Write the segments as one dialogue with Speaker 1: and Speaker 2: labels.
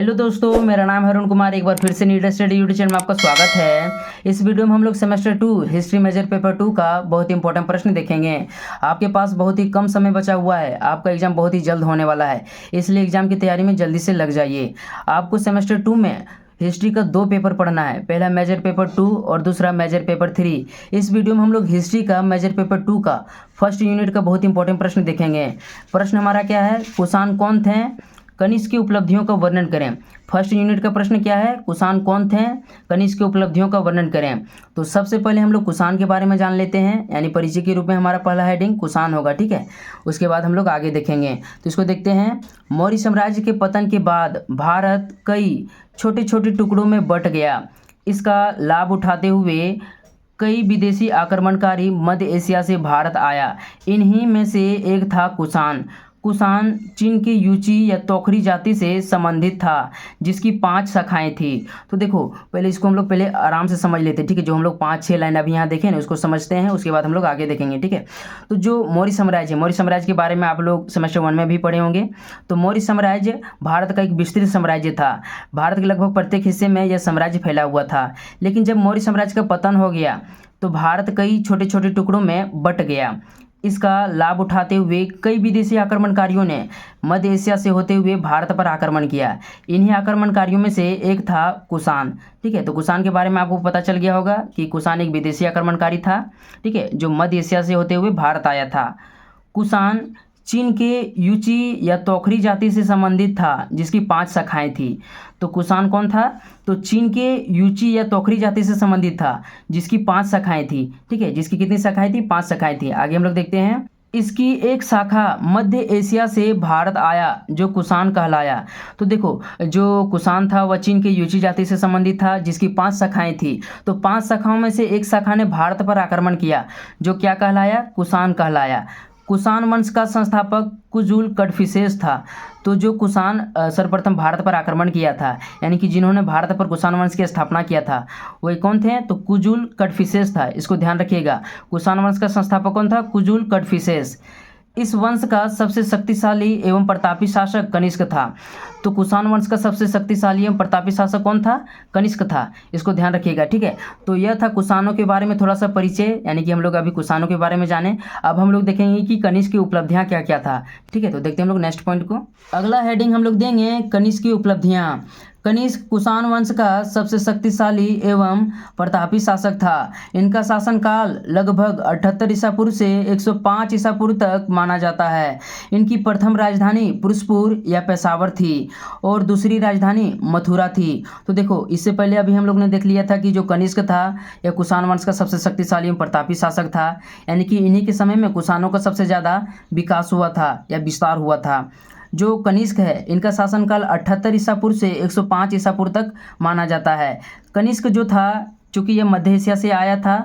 Speaker 1: Hello दोस्तों, मेरा नाम है अरुण कुमार। एक बार फिर से नीट स्टडी यूट्यूब चैनल में आपका स्वागत है। इस वीडियो में हम लोग सेमेस्टर 2 हिस्ट्री मेजर पेपर 2 का बहुत ही इंपॉर्टेंट प्रश्न देखेंगे। आपके पास बहुत ही कम समय बचा हुआ है, आपका एग्जाम बहुत ही जल्द होने वाला है, इसलिए एग्जाम की तैयारी में जल्दी से लग जाइए। आपको सेमेस्टर 2 में हिस्ट्री का 2 पेपर पढ़ना है, पहला मेजर पेपर 2 और दूसरा मेजर पेपर 3। इस वीडियो में हम लोग हिस्ट्री का मेजर पेपर 2 का फर्स्ट यूनिट का बहुत इंपॉर्टेंट प्रश्न देखेंगे। प्रश्न हमारा क्या है? कुषाण कौन थे? कनिष्क की उपलब्धियों का वर्णन करें। फर्स्ट यूनिट का प्रश्न क्या है? कुषाण कौन थे? कनिष्क की उपलब्धियों का वर्णन करें। तो सबसे पहले हम लोग कुषाण के बारे में जान लेते हैं, यानी परिचय के रूप में हमारा पहला हेडिंग कुषाण होगा, ठीक है। उसके बाद हम लोग आगे देखेंगे। तो इसको देखते हैं। मौर्य साम्राज्य के पतन के बाद भारत कई छोटे छोटे टुकड़ों में बंट गया। इसका लाभ उठाते हुए कई विदेशी आक्रमणकारी मध्य एशिया से भारत आया। इन्हीं में से एक था कुषाण। कुषाण चीन के यूची या तोखरी जाति से संबंधित था, जिसकी 5 शाखाएं थी। तो देखो, पहले इसको हम लोग पहले आराम से समझ लेते हैं, ठीक है। जो हम लोग 5-6 लाइन अभी यहाँ देखें ना, उसको समझते हैं, उसके बाद हम लोग आगे देखेंगे, ठीक है। तो जो मौर्य साम्राज्य है, मौर्य साम्राज्य के बारे में आप लोग सेमेस्टर 1 में भी पढ़े होंगे। तो मौर्य साम्राज्य भारत का एक विस्तृत साम्राज्य था। भारत के लगभग प्रत्येक हिस्से में यह साम्राज्य फैला हुआ था। लेकिन जब मौर्य साम्राज्य का पतन हो गया तो भारत कई छोटे छोटे टुकड़ों में बंट गया। इसका लाभ उठाते हुए कई विदेशी आक्रमणकारियों ने मध्य एशिया से होते हुए भारत पर आक्रमण किया। इन्हीं आक्रमणकारियों में से एक था कुषाण, ठीक है। तो कुषाण के बारे में आपको पता चल गया होगा कि कुषाण एक विदेशी आक्रमणकारी था, ठीक है, जो मध्य एशिया से होते हुए भारत आया था। कुषाण चीन के यूची या तोखरी जाति से संबंधित था, जिसकी 5 शाखाएं थी। तो कुषाण कौन था? तो चीन के यूची या तोखरी जाति से संबंधित था, जिसकी 5 शाखाएं थी, ठीक है। जिसकी कितनी शाखाएं थी? 5 शाखाएं थी। आगे हम लोग देखते हैं। इसकी एक शाखा मध्य एशिया से भारत आया, जो कुषाण कहलाया। तो देखो, जो कुषाण था वह चीन के यूची जाति से संबंधित था, जिसकी 5 शाखाएं थी। तो 5 शाखाओं में से एक शाखा ने भारत पर आक्रमण किया, जो क्या कहलाया? कुषाण कहलाया। कुषाण वंश का संस्थापक कुजुल कड़फिसेस था। तो जो कुषाण सर्वप्रथम भारत पर आक्रमण किया था, यानी कि जिन्होंने भारत पर कुषाण वंश की स्थापना किया था, वही कौन थे? तो कुजुल कड़फिसेस था। इसको ध्यान रखिएगा। कुषाण वंश का संस्थापक कौन था? कुजुल कड़फिसेस। इस वंश का सबसे शक्तिशाली एवं प्रतापी शासक कनिष्क था। तो कुषाण वंश का सबसे शक्तिशाली एवं प्रतापी शासक कौन था? कनिष्क था। इसको ध्यान रखिएगा, ठीक है। तो यह था कुषाणों के बारे में थोड़ा सा परिचय, यानी कि हम लोग अभी कुषाणों के बारे में जाने। अब हम लोग देखेंगे कि कनिष्क की उपलब्धियां क्या क्या था, ठीक है। तो देखते हैं हम लोग नेक्स्ट पॉइंट को। अगला हेडिंग हम लोग देंगे कनिष्क की उपलब्धियां। कनिष्क कुषाण वंश का सबसे शक्तिशाली एवं प्रतापी शासक था। इनका शासनकाल लगभग 78 ईसा पूर्व से 105 ईसा पूर्व तक माना जाता है। इनकी प्रथम राजधानी पुरुषपुर या पेशावर थी और दूसरी राजधानी मथुरा थी। तो देखो, इससे पहले अभी हम लोग ने देख लिया था कि जो कनिष्क था यह कुषाण वंश का सबसे शक्तिशाली एवं प्रतापी शासक था, यानी कि इन्हीं के समय में कुषाणों का सबसे ज़्यादा विकास हुआ था या विस्तार हुआ था। जो कनिष्क है, इनका शासनकाल 78 ईसा पूर्व से 105 ईसा पूर्व तक माना जाता है। कनिष्क जो था, चूँकि यह मध्य एशिया से आया था,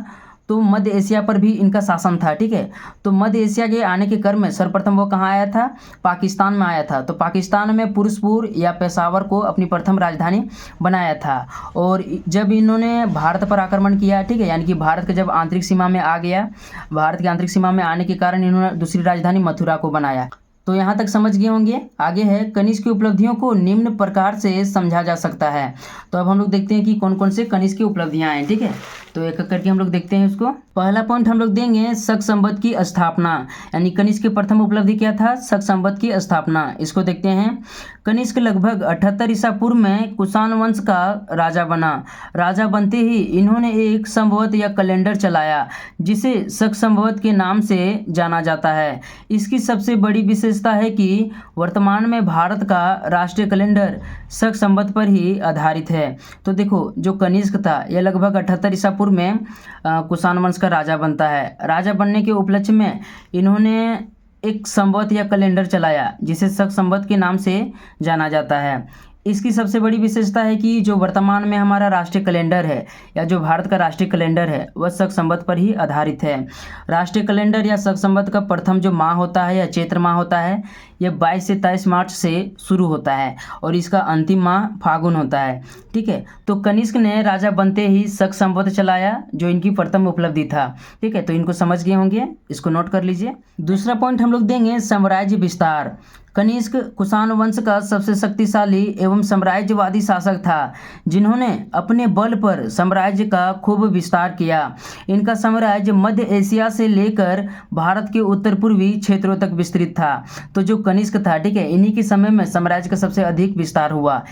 Speaker 1: तो मध्य एशिया पर भी इनका शासन था, ठीक है। तो मध्य एशिया के आने के क्रम में सर्वप्रथम वो कहाँ आया था? पाकिस्तान में आया था। तो पाकिस्तान में पुरुषपुर या पेशावर को अपनी प्रथम राजधानी बनाया था। और जब इन्होंने भारत पर आक्रमण किया, ठीक है, यानी कि भारत के जब आंतरिक सीमा में आ गया, भारत की आंतरिक सीमा में आने के कारण इन्होंने दूसरी राजधानी मथुरा को बनाया। तो यहाँ तक समझ गए होंगे। आगे है, कनिष्क की उपलब्धियों को निम्न प्रकार से समझा जा सकता है। तो अब हम लोग देखते हैं कि कौन कौन से कनिष्क की उपलब्धियाँ हैं, ठीक है। तो एक एक करके हम लोग देखते हैं उसको। पहला पॉइंट हम लोग देंगे शक संवत की स्थापना, यानी कनिष्क की प्रथम उपलब्धि क्या था? शक संवत की स्थापना। इसको देखते हैं। कनिष्क लगभग 78 ईसा पूर्व में कुषाण वंश का राजा बना। राजा बनते ही इन्होंने एक संवत या कैलेंडर चलाया, जिसे शक संवत के नाम से जाना जाता है। इसकी सबसे बड़ी विशेषता है कि वर्तमान में भारत का राष्ट्रीय कैलेंडर शक संवत पर ही आधारित है। तो देखो, जो कनिष्क था यह लगभग 78 ईसा पूर्व में कुषाण वंश का राजा बनता है। राजा बनने के उपलक्ष्य में इन्होंने एक संवत या कैलेंडर चलाया, जिसे शक संवत के नाम से जाना जाता है। इसकी सबसे बड़ी विशेषता है कि जो वर्तमान में हमारा राष्ट्रीय कैलेंडर है या जो भारत का राष्ट्रीय कैलेंडर है वह शक संवत पर ही आधारित है। राष्ट्रीय कैलेंडर या शक संवत का प्रथम जो माह होता है या चैत्र माह होता है, यह 22 से 23 मार्च से शुरू होता है और इसका अंतिम माह फागुन होता है, ठीक है। तो कनिष्क ने राजा बनते ही शक संवत चलाया, जो इनकी प्रथम उपलब्धि था, ठीक है। तो इनको समझ गए होंगे, इसको नोट कर लीजिए। दूसरा पॉइंट हम लोग देंगे साम्राज्य विस्तार। कनिष्क कुषाण वंश का सबसे शक्तिशाली एवं साम्राज्यवादी शासक था, जिन्होंने अपने बल पर साम्राज्य का खूब विस्तार किया। इनका साम्राज्य मध्य एशिया से लेकर भारत के उत्तर पूर्वी क्षेत्रों तक विस्तृत था। तो जो कनिष्क था, ठीक है, इन्हीं के समय में साम्राज्य का सबसे अधिक विस्तार हुआ।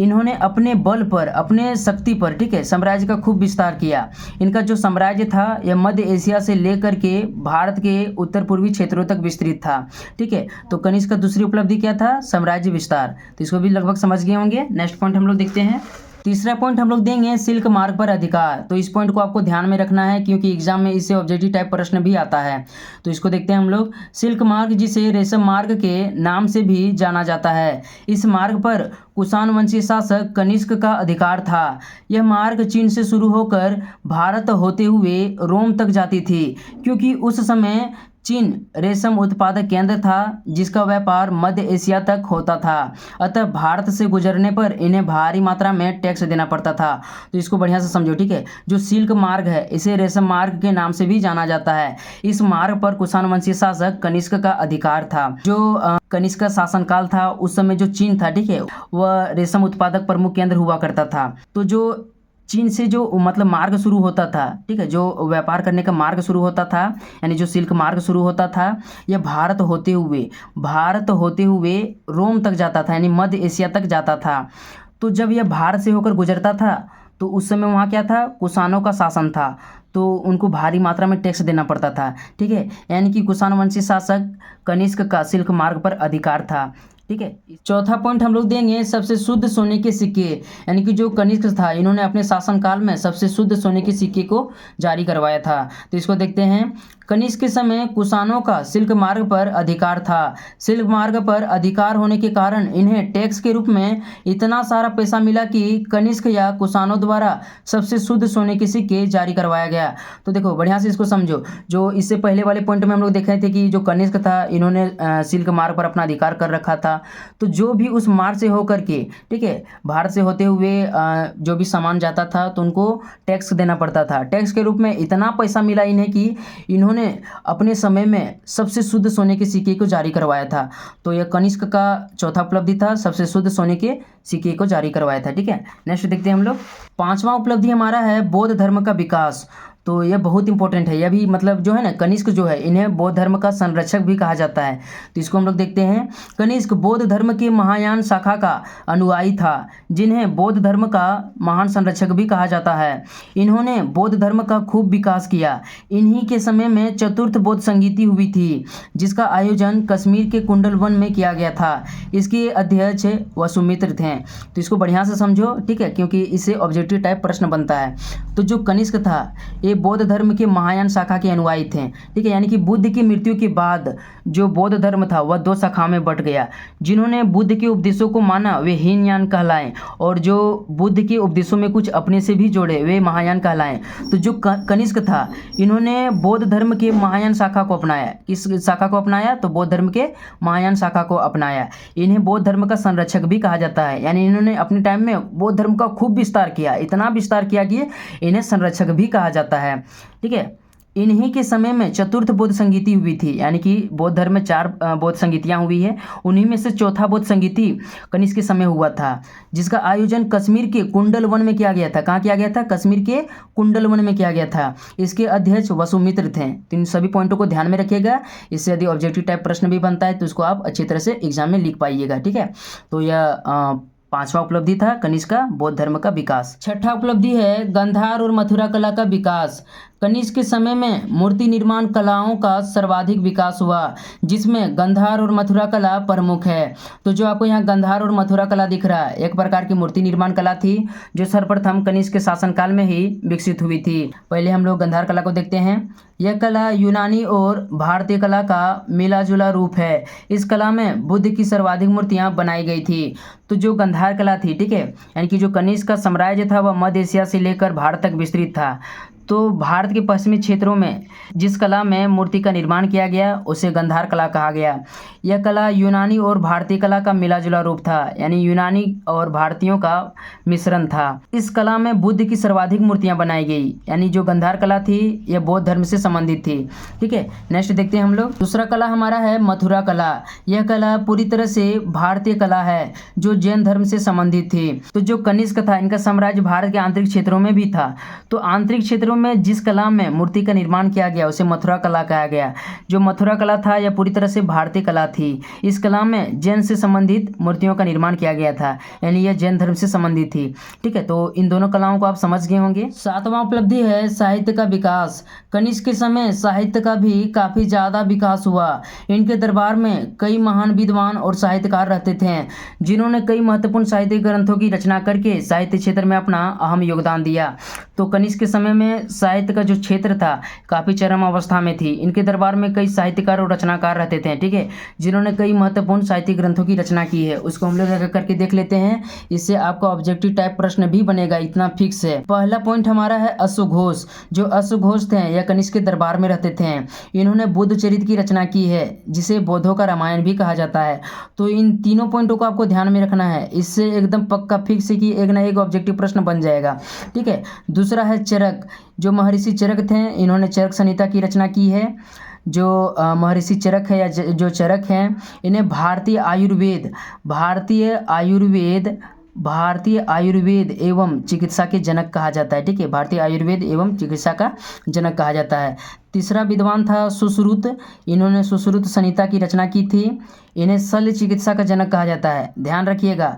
Speaker 1: इन्होंने अपने बल पर, अपने शक्ति पर, ठीक है, साम्राज्य का खूब विस्तार किया। इनका जो साम्राज्य था यह मध्य एशिया से लेकर के भारत के उत्तर पूर्वी क्षेत्रों तक विस्तृत था। ठीक है, तो कनिष्क का दूसरी उपलब्धि क्या था? साम्राज्य विस्तार। तो इसको भी लगभग समझ गए होंगे। नेक्स्ट पॉइंट हम लोग देखते हैं। तीसरा पॉइंट हम लोग देंगे सिल्क मार्ग पर अधिकार। तो इस पॉइंट को आपको ध्यान में रखना है क्योंकि एग्जाम में इससे ऑब्जेक्टिव टाइप प्रश्न भी आता है। तो इसको देखते हैं हम लोग। सिल्क मार्ग, जिसे रेशम मार्ग के नाम से भी जाना जाता है, इस मार्ग पर कुषाण वंशीय शासक कनिष्क का अधिकार था। यह मार्ग चीन से शुरू होकर भारत होते हुए रोम तक जाती थी, क्योंकि उस समय चीन रेशम उत्पादक केंद्र था जिसका व्यापार मध्य एशिया तक होता था। अतः भारत से गुजरने पर इन्हें भारी मात्रा में टैक्स देना पड़ता था। तो इसको बढ़िया से समझो, ठीक है। जो सिल्क मार्ग है इसे रेशम मार्ग के नाम से भी जाना जाता है। इस मार्ग पर कुषाण वंशीय शासक कनिष्क का अधिकार था। जो कनिष्क का शासनकाल था उस समय जो चीन था, ठीक है, वह रेशम उत्पादक प्रमुख केंद्र हुआ करता था। तो जो चीन से जो मतलब मार्ग शुरू होता था, ठीक है, जो व्यापार करने का मार्ग शुरू होता था, यानी जो सिल्क मार्ग शुरू होता था, यह भारत होते हुए रोम तक जाता था, यानी मध्य एशिया तक जाता था। तो जब यह भारत से होकर गुजरता था तो उस समय वहाँ क्या था? कुषाणों का शासन था, तो उनको भारी मात्रा में टैक्स देना पड़ता था। ठीक है, यानी कि कुषाण वंशीय शासक कनिष्क का सिल्क मार्ग पर अधिकार था। ठीक है, चौथा पॉइंट हम लोग देंगे सबसे शुद्ध सोने के सिक्के। यानी कि जो कनिष्क था, इन्होंने अपने शासनकाल में सबसे शुद्ध सोने के सिक्के को जारी करवाया था। तो इसको देखते हैं। कनिष्क के समय कुषाणों का सिल्क मार्ग पर अधिकार था। सिल्क मार्ग पर अधिकार होने के कारण इन्हें टैक्स के रूप में इतना सारा पैसा मिला कि कनिष्क या कुषाणों द्वारा सबसे शुद्ध सोने के सिक्के जारी करवाया गया। तो देखो बढ़िया से इसको समझो। जो इससे पहले वाले पॉइंट में हम लोग देखे थे कि जो कनिष्क था, इन्होंने सिल्क मार्ग पर अपना अधिकार कर रखा था। तो जो भी उस मार्ग से होकर के, ठीक है, भारत से होते हुए जो भी सामान जाता था तो उनको टैक्स देना पड़ता था। टैक्स के रूप में इतना पैसा मिला इन्हें कि इन्होंने अपने समय में सबसे शुद्ध सोने के सिक्के को जारी करवाया था। तो यह कनिष्क का चौथा उपलब्धि था, सबसे शुद्ध सोने के सिक्के को जारी करवाया था। ठीक है, नेक्स्ट देखते हैं हम लोग। पांचवा उपलब्धि हमारा है बौद्ध धर्म का विकास। तो यह बहुत इंपॉर्टेंट है। यह भी मतलब जो है ना, कनिष्क जो है, इन्हें बौद्ध धर्म का संरक्षक भी कहा जाता है। तो इसको हम लोग देखते हैं। कनिष्क बौद्ध धर्म के महायान शाखा का अनुयायी था, जिन्हें बौद्ध धर्म का महान संरक्षक भी कहा जाता है। इन्होंने बौद्ध धर्म का खूब विकास किया। इन्हीं के समय में चतुर्थ बौद्ध संगीति हुई थी, जिसका आयोजन कश्मीर के कुंडल वन में किया गया था। इसके अध्यक्ष वसुमित्र थे। तो इसको बढ़िया से समझो, ठीक है, क्योंकि इससे ऑब्जेक्टिव टाइप प्रश्न बनता है। तो जो कनिष्क था ये बौद्ध धर्म के महायान शाखा के अनुयायी थे। ठीक है, यानी कि बुद्ध की मृत्यु के बाद जो बौद्ध धर्म था वह दो शाखाओं में बंट गया। जिन्होंने बुद्ध के उपदेशों को माना वे हीनयान कहलाएं, और जो बुद्ध के उपदेशों में कुछ अपने से भी जोड़े वे महायान कहलाएं। तो जो कनिष्क था, इन्होंने बौद्ध धर्म के महायान शाखा को अपनाया। किस शाखा को अपनाया? तो बौद्ध धर्म के महायान शाखा को अपनाया। इन्हें बौद्ध धर्म का संरक्षक भी कहा जाता है। यानी इन्होंने अपने टाइम में बौद्ध धर्म का खूब विस्तार किया, इतना विस्तार किया कि इन्हें संरक्षक भी कहा जाता है। ठीक है, इन्हीं के समय में चतुर्थ बौद्ध संगीति हुई थी। यानी कि बौद्ध धर्म में 4 बौद्ध संगीतियाँ हुई है, उन्हीं में से चौथा बौद्ध संगीति कनिष्क के समय हुआ था, जिसका आयोजन कश्मीर के कुंडल वन में किया गया था। कहाँ किया गया था? कश्मीर के कुंडल वन में किया गया था। इसके अध्यक्ष वसुमित्र थे। तो इन सभी पॉइंटों को ध्यान में रखिएगा। इससे यदि ऑब्जेक्टिव टाइप प्रश्न भी बनता है तो इसको आप अच्छी तरह से एग्जाम में लिख पाइएगा। ठीक है, तो यह पांचवा उपलब्धि था कनिष्क का बौद्ध धर्म का विकास। छठा उपलब्धि है गांधार और मथुरा कला का विकास। कनिष्क के समय में मूर्ति निर्माण कलाओं का सर्वाधिक विकास हुआ, जिसमें गांधार और मथुरा कला प्रमुख है। तो जो आपको यहाँ गांधार और मथुरा कला दिख रहा है, एक प्रकार की मूर्ति निर्माण कला थी जो सर्वप्रथम कनिष्क के शासनकाल में ही विकसित हुई थी। पहले हम लोग गांधार कला को देखते हैं। यह कला यूनानी और भारतीय कला का मिला जुला रूप है। इस कला में बुद्ध की सर्वाधिक मूर्तियां बनाई गई थी। तो जो गांधार कला थी, ठीक है, यानी कि जो कनिष्क का साम्राज्य था वह मध्य एशिया से लेकर भारत तक विस्तृत था। तो भारत के पश्चिमी क्षेत्रों में जिस कला में मूर्ति का निर्माण किया गया उसे गंधार कला कहा गया। यह कला यूनानी और भारतीय कला का मिला जुला रूप था, यानी यूनानी और भारतीयों का मिश्रण था। इस कला में बुद्ध की सर्वाधिक मूर्तियां बनाई गई, यानी जो गंधार कला थी यह बौद्ध धर्म से संबंधित थी। ठीक है, नेक्स्ट देखते हैं हम लोग। दूसरा कला हमारा है मथुरा कला। यह कला पूरी तरह से भारतीय कला है जो जैन धर्म से संबंधित थी। तो जो कनिष्क था, इनका साम्राज्य भारत के आंतरिक क्षेत्रों में भी था। तो आंतरिक क्षेत्रों में जिस कला में मूर्ति का निर्माण किया गया उसे मथुरा कला कहा गया। जो मथुरा कला था यह पूरी तरह से भारतीय कला थी। इस कला में जैन से संबंधित मूर्तियों का निर्माण किया गया था, यानी यह जैन धर्म से संबंधित थी। ठीक है, तो इन दोनों कलाओं को आप समझ गए होंगे। सातवां उपलब्धि है साहित्य का विकास। कनिष्क के समय साहित्य का भी काफी ज्यादा विकास हुआ। इनके दरबार में कई महान विद्वान और साहित्यकार रहते थे जिन्होंने कई महत्वपूर्ण साहित्यिक ग्रंथों की रचना करके साहित्य क्षेत्र में अपना अहम योगदान दिया। तो कनिष्क के समय में साहित्य का जो क्षेत्र था काफी चरम अवस्था में थी। इनके दरबार में कई साहित्यकार और रचनाकार रहते थे, ठीक है, जिन्होंने कई महत्वपूर्ण साहित्यिक ग्रंथों की रचना की है। उसको हम लोग करके देख लेते हैं। इससे आपका ऑब्जेक्टिव टाइप प्रश्न भी बनेगा, इतना फिक्स है। पहला पॉइंट हमारा है अश्वघोष। जो अश्वघोष थे यह कनिष्क के दरबार में रहते थे। इन्होंने बुद्ध चरित्र की रचना की है जिसे बौद्धों का रामायण भी कहा जाता है। तो इन तीनों पॉइंटों को आपको ध्यान में रखना है, इससे एकदम पक्का फिक्स है कि एक ना एक ऑब्जेक्टिव प्रश्न बन जाएगा। ठीक है, दूसरा है चरक। जो महर्षि चरक थे इन्होंने चरक संहिता की रचना की है। जो महर्षि चरक है या जो चरक हैं इन्हें भारतीय आयुर्वेद एवं चिकित्सा के जनक कहा जाता है। ठीक है, भारतीय आयुर्वेद एवं चिकित्सा का जनक कहा जाता है। तीसरा विद्वान था सुश्रुत। इन्होंने सुश्रुत संहिता की रचना की थी। इन्हें शल्य चिकित्सा का जनक कहा जाता है। ध्यान रखिएगा,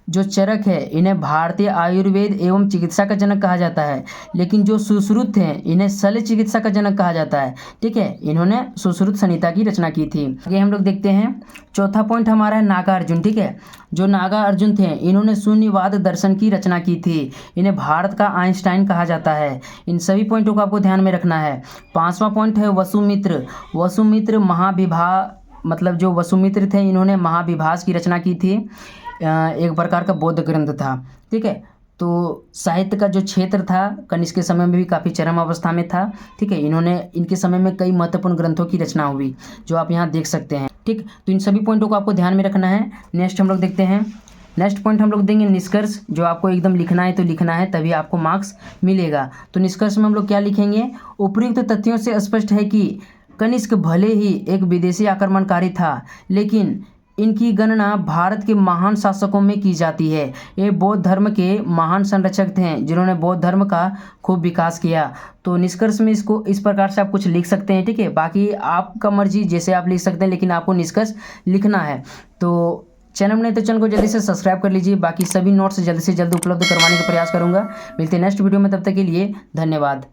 Speaker 1: जो चरक है इन्हें भारतीय आयुर्वेद एवं चिकित्सा का जनक कहा जाता है, लेकिन जो सुश्रुत हैं इन्हें शल्य चिकित्सा का जनक कहा जाता है। ठीक है, इन्होंने सुश्रुत संहिता की रचना की थी। आगे हम लोग देखते हैं। चौथा पॉइंट हमारा है नागार्जुन। ठीक है, जो नागार्जुन थे इन्होंने शून्यवाद दर्शन की रचना की थी। इन्हें भारत का आइंस्टाइन कहा जाता है। इन सभी पॉइंटों को आपको ध्यान में रखना है। पांचवा पॉइंट है वसुमित्र। वसुमित्र मतलब जो वसुमित्र थे इन्होंने महाविभास की रचना की थी। एक प्रकार का बौद्ध ग्रंथ था। ठीक है, तो साहित्य का जो क्षेत्र था कनिष्क के समय में भी काफ़ी चरम अवस्था में था। ठीक है, इनके समय में कई महत्वपूर्ण ग्रंथों की रचना हुई जो आप यहाँ देख सकते हैं। ठीक, तो इन सभी पॉइंटों को आपको ध्यान में रखना है। नेक्स्ट हम लोग देखते हैं। नेक्स्ट पॉइंट हम लोग देंगे निष्कर्ष। जो आपको एकदम लिखना है तो लिखना है, तभी आपको मार्क्स मिलेगा। तो निष्कर्ष में हम लोग क्या लिखेंगे? उपर्युक्त तथ्यों से स्पष्ट है कि कनिष्क भले ही एक विदेशी आक्रमणकारी था, लेकिन इनकी गणना भारत के महान शासकों में की जाती है। ये बौद्ध धर्म के महान संरक्षक थे जिन्होंने बौद्ध धर्म का खूब विकास किया। तो निष्कर्ष में इसको इस प्रकार से आप कुछ लिख सकते हैं। ठीक है, बाकी आपका मर्जी, जैसे आप लिख सकते हैं, लेकिन आपको निष्कर्ष लिखना है। तो चैनल में नहीं तो चैनल को जल्दी से सब्सक्राइब कर लीजिए। बाकी सभी नोट्स जल्द से जल्द उपलब्ध करवाने का प्रयास करूंगा। मिलते हैं नेक्स्ट वीडियो में, तब तक के लिए धन्यवाद।